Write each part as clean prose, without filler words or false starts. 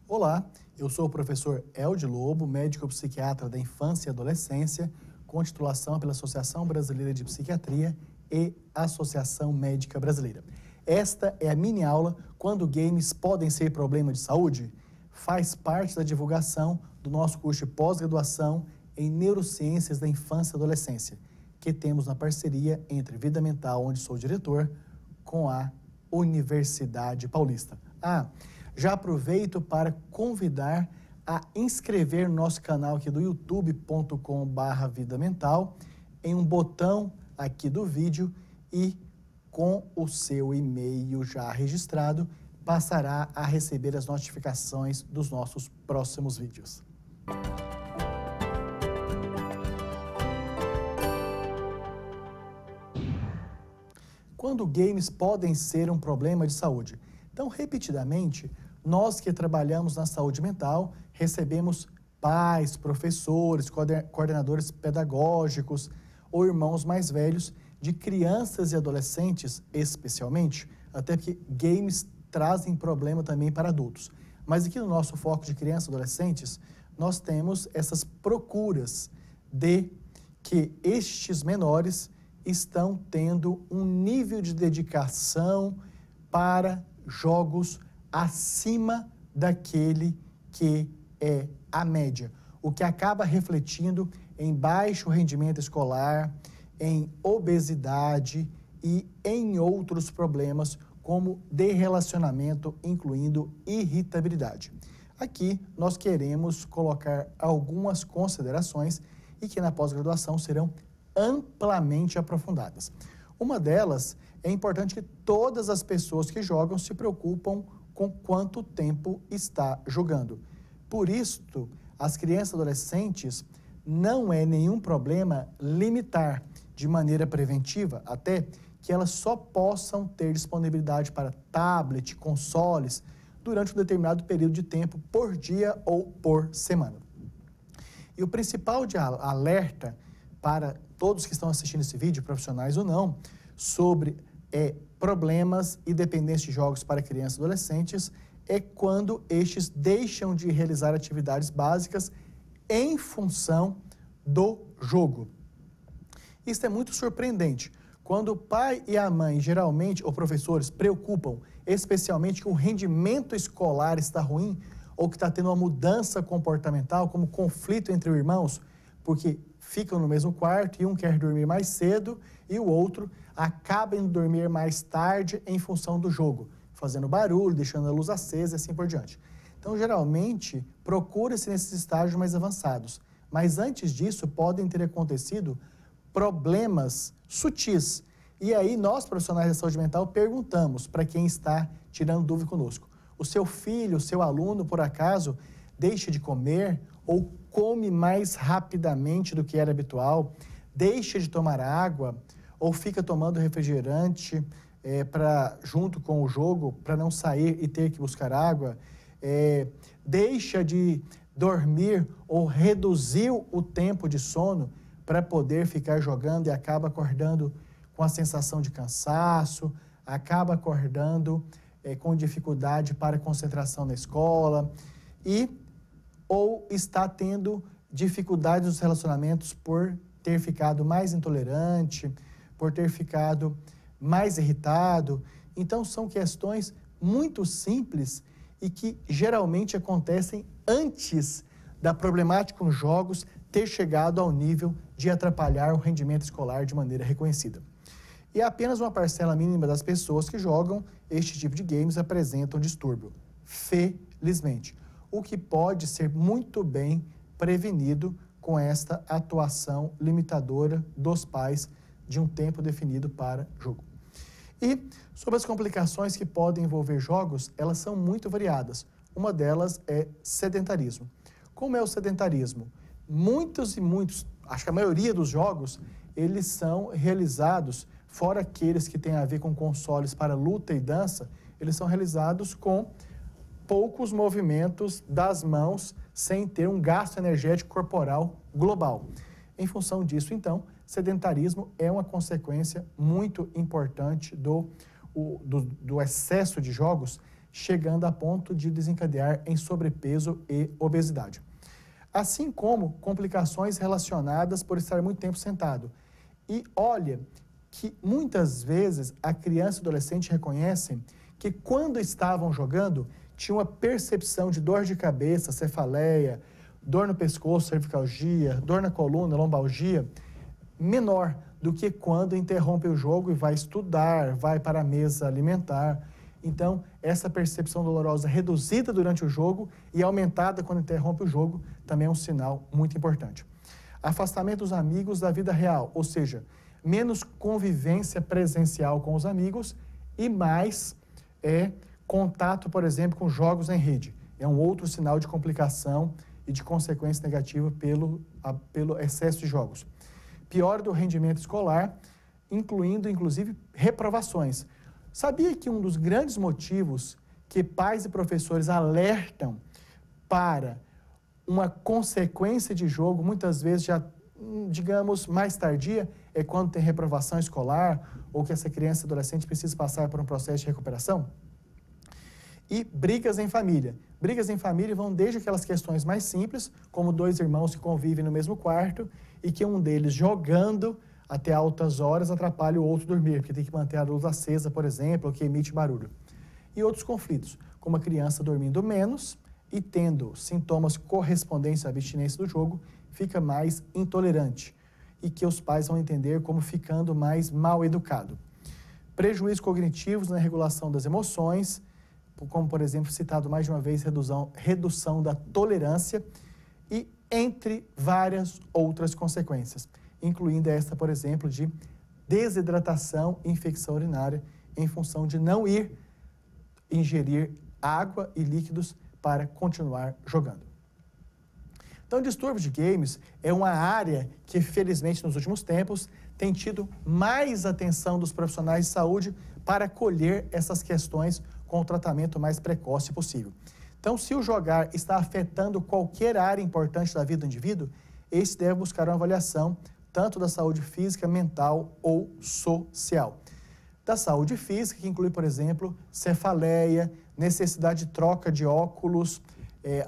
Olá, eu sou o professor Eldi Lobo, médico psiquiatra da infância e adolescência, com titulação pela Associação Brasileira de Psiquiatria e Associação Médica Brasileira. Esta é a mini aula Quando games podem ser problema de saúde? Faz parte da divulgação do nosso curso de pós-graduação em Neurociências da Infância e Adolescência, que temos na parceria entre Vida Mental, onde sou diretor, com a Universidade Paulista. Já aproveito para convidar a inscrever no nosso canal aqui do youtube.com/Vida Mental, em um botão aqui do vídeo, e com o seu e-mail já registrado, passará a receber as notificações dos nossos próximos vídeos. Quando games podem ser um problema de saúde? Então, repetidamente, nós que trabalhamos na saúde mental, recebemos pais, professores, coordenadores pedagógicos ou irmãos mais velhos de crianças e adolescentes, especialmente, até porque games trazem problema também para adultos. Mas aqui no nosso foco de crianças e adolescentes, nós temos essas procuras de que estes menores estão tendo um nível de dedicação para jogos acima daquele que é a média, o que acaba refletindo em baixo rendimento escolar, em obesidade e em outros problemas como de relacionamento, incluindo irritabilidade. Aqui nós queremos colocar algumas considerações e que na pós-graduação serão amplamente aprofundadas. Uma delas, é importante que todas as pessoas que jogam se preocupam com quanto tempo está jogando. Por isso, as crianças e adolescentes não é nenhum problema limitar de maneira preventiva até que elas só possam ter disponibilidade para tablet, consoles, durante um determinado período de tempo por dia ou por semana. E o principal de alerta para todos que estão assistindo esse vídeo, profissionais ou não, sobre problemas e dependência de jogos para crianças e adolescentes é quando estes deixam de realizar atividades básicas em função do jogo. Isso é muito surpreendente. Quando o pai e a mãe, geralmente, ou professores, preocupam especialmente que o rendimento escolar está ruim ou que está tendo uma mudança comportamental, como conflito entre irmãos, porque ficam no mesmo quarto e um quer dormir mais cedo e o outro acaba indo dormir mais tarde em função do jogo, fazendo barulho, deixando a luz acesa e assim por diante. Então, geralmente, procura-se nesses estágios mais avançados. Mas antes disso, podem ter acontecido problemas sutis. E aí, nós, profissionais da saúde mental, perguntamos para quem está tirando dúvida conosco. O seu filho, o seu aluno, por acaso, deixa de comer ou come mais rapidamente do que era habitual, deixa de tomar água ou fica tomando refrigerante junto com o jogo para não sair e ter que buscar água, deixa de dormir ou reduziu o tempo de sono para poder ficar jogando e acaba acordando com a sensação de cansaço, acaba acordando com dificuldade para concentração na escola ou está tendo dificuldades nos relacionamentos por ter ficado mais intolerante, por ter ficado mais irritado. Então, são questões muito simples e que geralmente acontecem antes da problemática com jogos ter chegado ao nível de atrapalhar o rendimento escolar de maneira reconhecida. E apenas uma parcela mínima das pessoas que jogam este tipo de games apresentam distúrbio, felizmente, o que pode ser muito bem prevenido com esta atuação limitadora dos pais de um tempo definido para jogo. E sobre as complicações que podem envolver jogos, elas são muito variadas. Uma delas é sedentarismo. Como é o sedentarismo? Muitos, acho que a maioria dos jogos, eles são realizados, fora aqueles que têm a ver com consoles para luta e dança, eles são realizados com poucos movimentos das mãos, sem ter um gasto energético corporal global. Em função disso, então, sedentarismo é uma consequência muito importante do excesso de jogos, chegando a ponto de desencadear em sobrepeso e obesidade. Assim como complicações relacionadas por estar muito tempo sentado. E olha que muitas vezes a criança e o adolescente reconhecem que quando estavam jogando, tinha uma percepção de dor de cabeça, cefaleia, dor no pescoço, cervicalgia, dor na coluna, lombalgia, menor do que quando interrompe o jogo e vai estudar, vai para a mesa alimentar. Então, essa percepção dolorosa reduzida durante o jogo e aumentada quando interrompe o jogo também é um sinal muito importante. Afastamento dos amigos da vida real, ou seja, menos convivência presencial com os amigos e mais contato, por exemplo, com jogos em rede. É um outro sinal de complicação e de consequência negativa pelo excesso de jogos. Piora do rendimento escolar, incluindo, inclusive, reprovações. Sabia que um dos grandes motivos que pais e professores alertam para uma consequência de jogo, muitas vezes já, digamos, mais tardia, é quando tem reprovação escolar ou que essa criança e adolescente precisa passar por um processo de recuperação? E brigas em família. Brigas em família vão desde aquelas questões mais simples, como dois irmãos que convivem no mesmo quarto e que um deles jogando até altas horas atrapalha o outro dormir, porque tem que manter a luz acesa, por exemplo, ou que emite barulho. E outros conflitos, como a criança dormindo menos e tendo sintomas correspondentes à abstinência do jogo, fica mais intolerante e que os pais vão entender como ficando mais mal educado. Prejuízos cognitivos na regulação das emoções, como, por exemplo, citado mais de uma vez, redução da tolerância e entre várias outras consequências, incluindo esta, por exemplo, de desidratação e infecção urinária em função de não ir ingerir água e líquidos para continuar jogando. Então, distúrbio de games é uma área que, felizmente, nos últimos tempos, tem tido mais atenção dos profissionais de saúde para colher essas questões com o tratamento mais precoce possível. Então, se o jogar está afetando qualquer área importante da vida do indivíduo, esse deve buscar uma avaliação tanto da saúde física, mental ou social. Da saúde física, que inclui, por exemplo, cefaleia, necessidade de troca de óculos,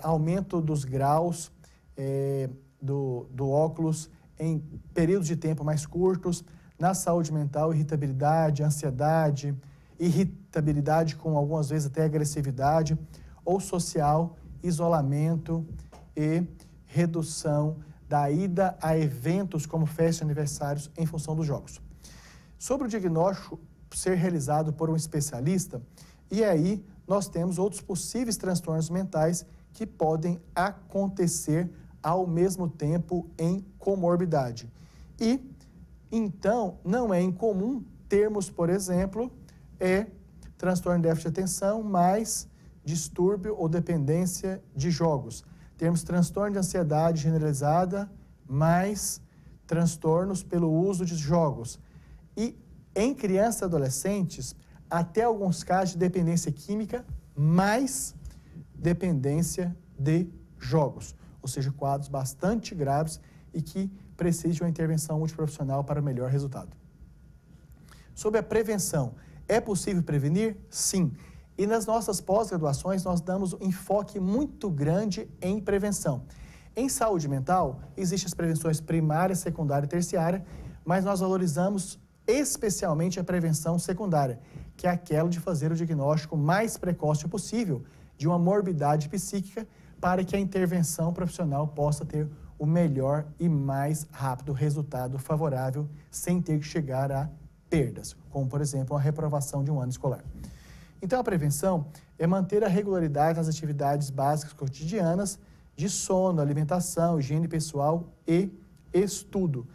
aumento dos graus do óculos em períodos de tempo mais curtos. Na saúde mental, irritabilidade, ansiedade, irritabilidade com algumas vezes até agressividade, ou social, isolamento e redução da ida a eventos como festas e aniversários em função dos jogos. Sobre o diagnóstico ser realizado por um especialista, e aí nós temos outros possíveis transtornos mentais que podem acontecer ao mesmo tempo em comorbidade. E, então, não é incomum termos, por exemplo, transtorno de déficit de atenção mais distúrbio ou dependência de jogos. Temos transtorno de ansiedade generalizada mais transtornos pelo uso de jogos. E em crianças e adolescentes, até alguns casos de dependência química mais dependência de jogos. Ou seja, quadros bastante graves e que precisam de uma intervenção multiprofissional para melhor resultado. Sobre a prevenção, é possível prevenir? Sim. E nas nossas pós-graduações, nós damos um enfoque muito grande em prevenção. Em saúde mental, existem as prevenções primária, secundária e terciária, mas nós valorizamos especialmente a prevenção secundária, que é aquela de fazer o diagnóstico mais precoce possível de uma morbidade psíquica para que a intervenção profissional possa ter o melhor e mais rápido resultado favorável sem ter que chegar a perdas, como, por exemplo, a reprovação de um ano escolar. Então, a prevenção é manter a regularidade nas atividades básicas cotidianas de sono, alimentação, higiene pessoal e estudo.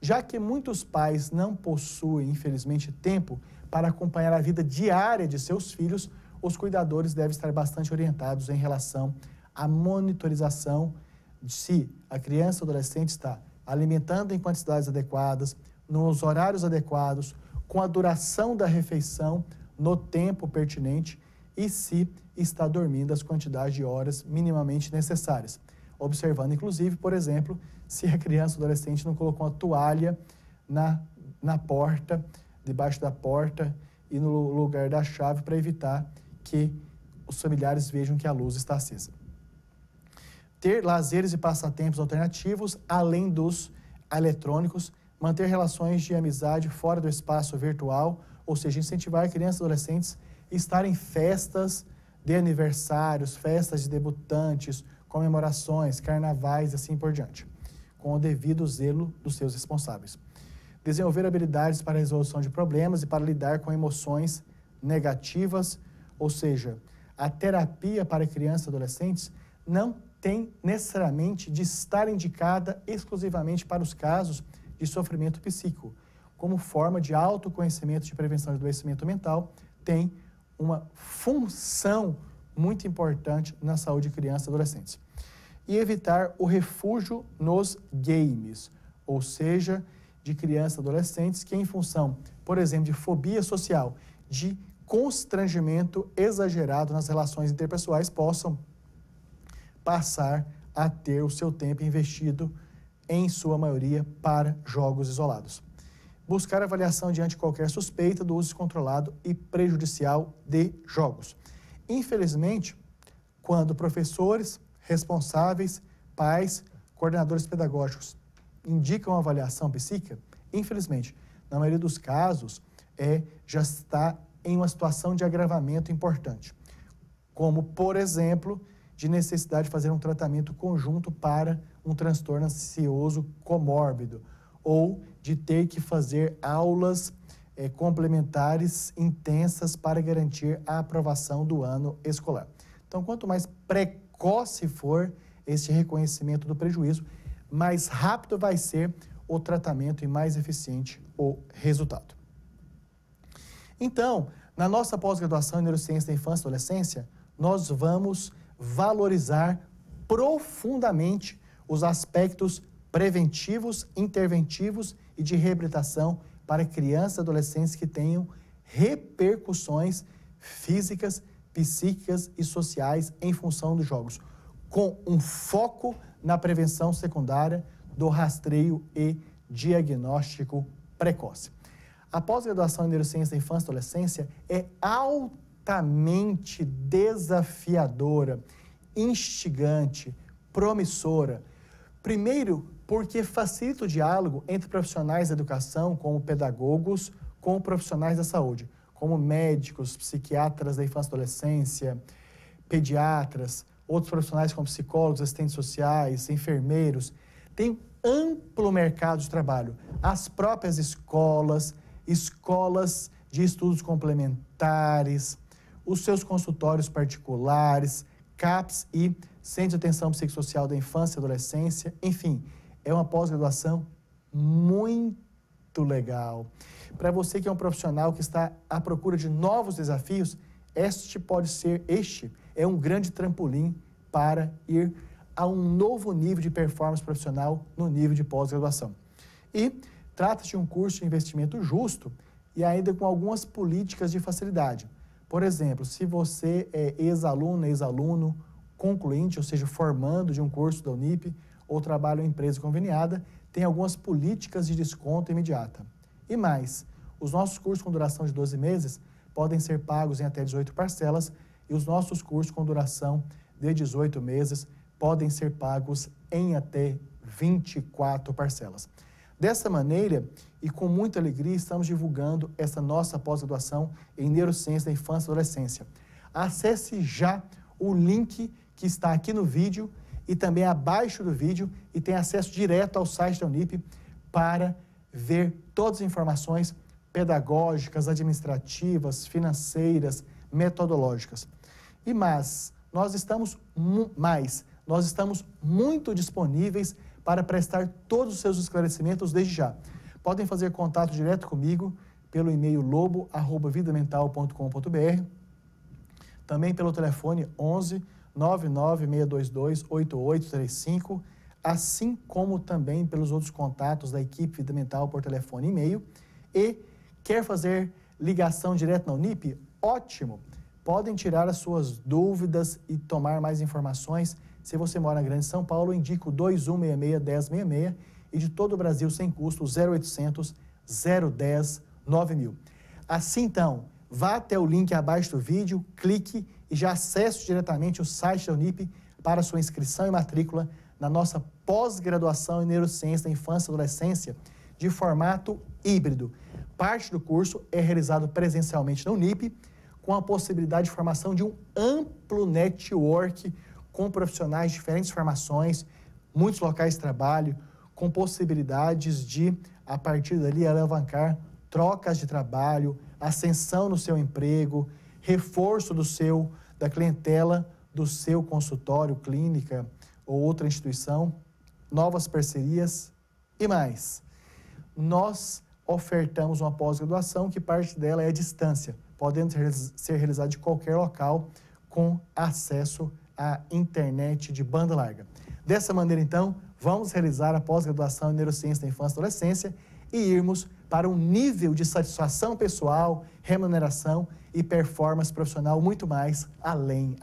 Já que muitos pais não possuem, infelizmente, tempo para acompanhar a vida diária de seus filhos, os cuidadores devem estar bastante orientados em relação à monitorização de se a criança ou adolescente está alimentando em quantidades adequadas, nos horários adequados, com a duração da refeição, no tempo pertinente e se está dormindo as quantidades de horas minimamente necessárias. Observando, inclusive, por exemplo, se a criança ou adolescente não colocou uma toalha na porta, debaixo da porta e no lugar da chave para evitar que os familiares vejam que a luz está acesa. Ter lazeres e passatempos alternativos, além dos eletrônicos, manter relações de amizade fora do espaço virtual, ou seja, incentivar crianças e adolescentes a estar em festas de aniversários, festas de debutantes, comemorações, carnavais e assim por diante, com o devido zelo dos seus responsáveis. Desenvolver habilidades para a resolução de problemas e para lidar com emoções negativas, ou seja, a terapia para crianças e adolescentes não tem necessariamente de estar indicada exclusivamente para os casos de sofrimento psíquico. Como forma de autoconhecimento de prevenção de adoecimento mental, tem uma função muito importante na saúde de crianças e adolescentes. E evitar o refúgio nos games, ou seja, de crianças e adolescentes que, em função, por exemplo, de fobia social, de constrangimento exagerado nas relações interpessoais, possam passar a ter o seu tempo investido, em sua maioria, para jogos isolados. Buscar avaliação diante de qualquer suspeita do uso descontrolado e prejudicial de jogos. Infelizmente, quando professores, responsáveis, pais, coordenadores pedagógicos indicam avaliação psíquica, infelizmente, na maioria dos casos, já está em uma situação de agravamento importante, como, por exemplo, de necessidade de fazer um tratamento conjunto para um transtorno ansioso comórbido, ou de ter que fazer aulas complementares intensas para garantir a aprovação do ano escolar. Então, quanto mais precoce for este reconhecimento do prejuízo, mais rápido vai ser o tratamento e mais eficiente o resultado. Então, na nossa pós-graduação em Neurociência da Infância e Adolescência, nós vamos valorizar profundamente os aspectos preventivos, interventivos e de reabilitação para crianças e adolescentes que tenham repercussões físicas, psíquicas e sociais em função dos jogos, com um foco na prevenção secundária do rastreio e diagnóstico precoce. A pós-graduação em Neurociência da Infância e Adolescência é altamente desafiadora, instigante, promissora. Primeiro, porque facilita o diálogo entre profissionais da educação, como pedagogos, com profissionais da saúde, como médicos, psiquiatras da infância e adolescência, pediatras, outros profissionais como psicólogos, assistentes sociais, enfermeiros. Tem um amplo mercado de trabalho. As próprias escolas de estudos complementares, os seus consultórios particulares, CAPS e Centro de Atenção Psicossocial da Infância e Adolescência, enfim, é uma pós-graduação muito legal. Para você que é um profissional que está à procura de novos desafios, este é um grande trampolim para ir a um novo nível de performance profissional no nível de pós-graduação. E trata-se de um curso de investimento justo e ainda com algumas políticas de facilidade. Por exemplo, se você é ex-aluno concluinte, ou seja, formando de um curso da Unip ou trabalha em empresa conveniada, tem algumas políticas de desconto imediata. E mais, os nossos cursos com duração de 12 meses podem ser pagos em até 18 parcelas e os nossos cursos com duração de 18 meses podem ser pagos em até 24 parcelas. Dessa maneira, e com muita alegria, estamos divulgando essa nossa pós-graduação em Neurociência da Infância e Adolescência. Acesse já o link que está aqui no vídeo e também abaixo do vídeo e tem acesso direto ao site da Unip para ver todas as informações pedagógicas, administrativas, financeiras, metodológicas. Mas nós estamos muito disponíveis para prestar todos os seus esclarecimentos desde já. Podem fazer contato direto comigo pelo e-mail lobo@vidamental.com.br, também pelo telefone 11 99622 8835, assim como também pelos outros contatos da equipe Vida Mental por telefone e e-mail. E quer fazer ligação direto na Unip? Ótimo! Podem tirar as suas dúvidas e tomar mais informações. Se você mora na Grande São Paulo, indico 2166-1066 e de todo o Brasil sem custo 0800 010 9000. Assim então, vá até o link abaixo do vídeo, clique e já acesse diretamente o site da Unip para sua inscrição e matrícula na nossa pós-graduação em Neurociência da Infância e Adolescência de formato híbrido. Parte do curso é realizado presencialmente na Unip, com a possibilidade de formação de um amplo network com profissionais de diferentes formações, muitos locais de trabalho, com possibilidades de, a partir dali, alavancar trocas de trabalho, ascensão no seu emprego, reforço da clientela do seu consultório, clínica ou outra instituição, novas parcerias e mais. Nós ofertamos uma pós-graduação que parte dela é à distância, podendo ser realizada de qualquer local com acesso à internet de banda larga. Dessa maneira, então, vamos realizar a pós-graduação em Neurociência da Infância e Adolescência e irmos para um nível de satisfação pessoal, remuneração e performance profissional muito mais além.